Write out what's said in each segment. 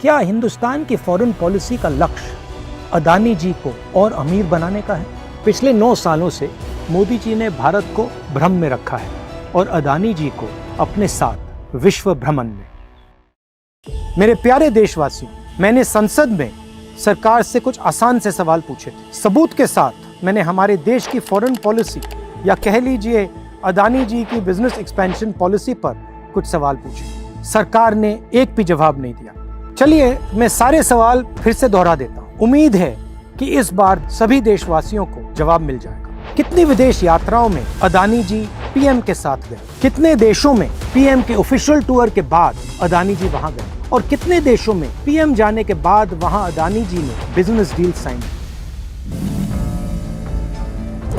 क्या हिंदुस्तान की foreign policy का लक्ष्य अदानी जी को और अमीर बनाने का है? पिछले 9 सालों से मोदी जी ने भारत को भ्रम में रखा है और अदानी जी को अपने साथ विश्व भ्रमण में। मेरे प्यारे देशवासियों, मैंने संसद में सरकार से कुछ आसान से सवाल पूछे थे। सबूत के साथ मैंने हमारे देश की फॉरेन पॉलिसी या कह लीजिए अदानी जी की बिजनेस एक्सपेंशन पॉलिसी पर कुछ सवाल पूछे। सरकार ने एक भी जवाब नहीं दिया। चलिए मैं सारे सवाल फिर से दोहरा देता हूँ। उम्मीद है कि इस बार सभी देशवासियों को जवाब मिल जाएगा। कितनी विदेश यात्राओं में अदानी जी पीएम के साथ गए? कितने देशों में पीएम के ऑफिशियल टूर के बाद अदानी जी वहां गए? और कितने देशों में पीएम जाने के बाद वहां अदानी जी ने बिजनेस डील साइन की?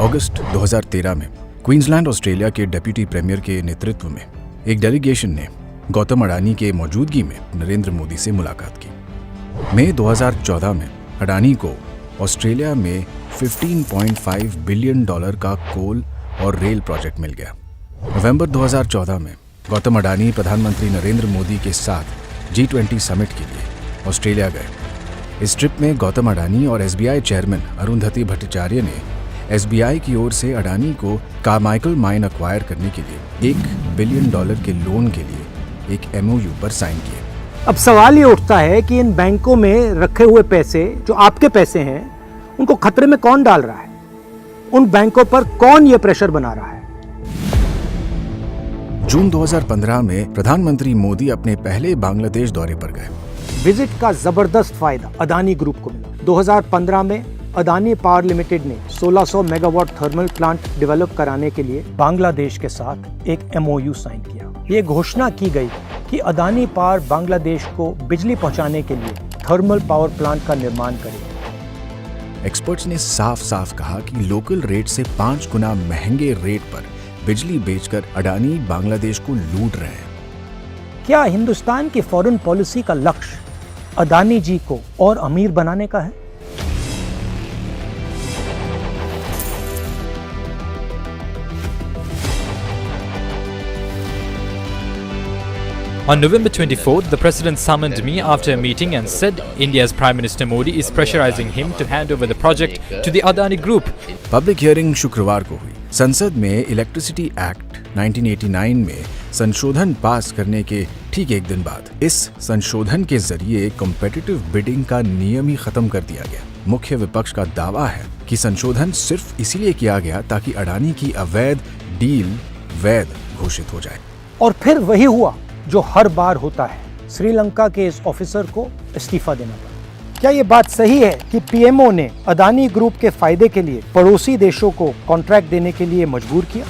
अगस्त 2013 में क्वींसलैंड ऑस्ट्रेलिया के डिप्टी प्रीमियर के नेतृत्व में एक डेलीगेशन ने गौतम अडानी के मौजूदगी में नरेंद्र मोदी से मुलाकात की। मई 2014 में अडानी को ऑस्ट्रेलिया में $15.5 बिलियन का कोल और रेल प्रोजेक्ट मिल गया। नवंबर 2014 में गौतम अडानी प्रधानमंत्री नरेंद्र मोदी के साथ G20 समिट के लिए ऑस्ट्रेलिया गए। इस ट्रिप में गौतम अडानी और SBI चेयरमैन अरुंधति भट्टाचार्य ने SBI की ओर से अडानी को कार्माइकल माइन अक्वायर करने के लिए $1 बिलियन के लोन के लिए एक MOU पर साइन किए। अब सवाल ये उठता है कि इन बैंकों में रखे हुए पैसे जो आपके पैसे हैं, उनको खतरे में कौन डाल रहा है? उन बैंकों पर कौन ये प्रेशर बना रहा है? जून 2015 में प्रधानमंत्री मोदी अपने पहले बांग्लादेश दौरे पर गए। विजिट का जबरदस्त फायदा अदानी ग्रुप को मिला। 2015 में अदानी पावर लिमिटेड ने 1600 मेगावाट थर्मल प्लांट डेवलप कराने के लिए बांग्लादेश के साथ एक MOU साइन किया। ये घोषणा की गई कि अदानी पावर बांग्लादेश को बिजली पहुंचाने के लिए थर्मल पावर प्लांट का निर्माण करेगी। एक्सपर्ट्स ने साफ साफ कहा कि लोकल रेट से 5 गुना महंगे रेट पर बिजली बेचकर अडानी बांग्लादेश को लूट रहे हैं। क्या हिंदुस्तान की फॉरेन पॉलिसी का लक्ष्य अदानी जी को और अमीर बनाने का है? On November 24th, the President summoned me after a meeting and said India's Prime Minister Modi is pressurizing him to hand over the project to the Adani Group. Public hearing शुक्रवार को हुई। संसद में इलेक्ट्रिसिटी एक्ट 1989 में संशोधन पास करने के ठीक एक दिन बाद इस संशोधन के जरिए कॉम्पिटिटिव बिडिंग का नियम ही खत्म कर दिया गया। मुख्य विपक्ष का दावा है कि संशोधन सिर्फ इसीलिए किया गया ताकि अडानी की अवैध डील वैध घोषित हो जाए। और फिर वही हुआ जो हर बार होता है, श्रीलंका के इस ऑफिसर को इस्तीफा देना पड़ा। क्या ये बात सही है कि पीएमओ ने अदानी ग्रुप के फायदे के लिए पड़ोसी देशों को कॉन्ट्रैक्ट देने के लिए मजबूर किया?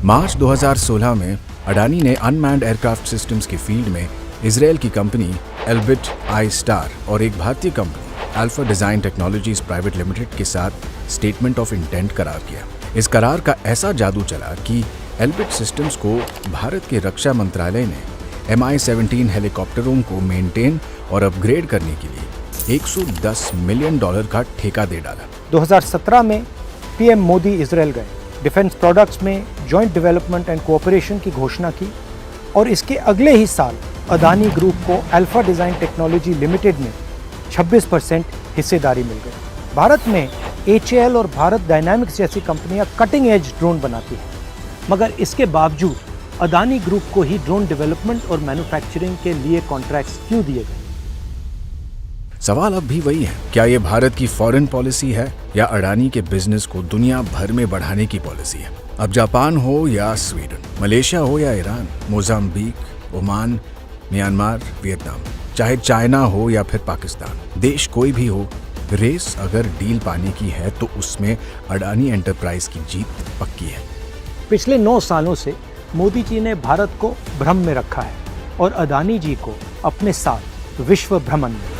मार्च 2016 में अडानी ने अनमैन्ड एयरक्राफ्ट सिस्टम्स की फील्ड में इजरायल की कंपनी एल्बिट आई स्टार और एक भारतीय company alpha design technologies private limited के साथ स्टेटमेंट ऑफ इंटेंट करार किया। इस करार का ऐसा जादू चला कि एल्बिट सिस्टम्स को भारत के रक्षा मंत्रालय ने Mi-17 हेलीकॉप्टरों को मेंटेन और अपग्रेड करने के लिए $110 मिलियन का ठेका दे डाला। 2017 में पीएम मोदी इजरायल गए। डिफेंस प्रोडक्ट्स में जॉइंट डेवलपमेंट एंड कोऑपरेशन की घोषणा की और इसके अगले ही साल अदानी ग्रुप को अल्फा डिजाइन टेक्नोलॉजी लिमिटेड में 26% हिस्सेदारी मिल गई। भारत में HAL और भारत डायनामिक्स जैसी कंपनियां कटिंग एज ड्रोन बनाती हैं, मगर इसके बावजूद अदानी ग्रुप को ही ड्रोन डेवलपमेंट और मैन्युफैक्चरिंग के लिए कॉन्ट्रैक्ट्स क्यों दिए गए? सवाल अब भी वही है, क्या ये भारत की फॉरेन पॉलिसी है या अडानी के बिजनेस को दुनिया भर में बढ़ाने की पॉलिसी है? अब जापान हो या स्वीडन, मलेशिया हो या Iran, Mozambique, Oman, Myanmar, Vietnam, चाहे चाइना हो या फिर पाकिस्तान, देश कोई भी हो, रेस अगर डील पाने की है तो उसमें अडानी एंटरप्राइज की जीत पक्की है। पिछले 9 सालों से मोदी जी ने भारत को भ्रम में रखा है और अदानी जी को अपने साथ विश्व भ्रमण में।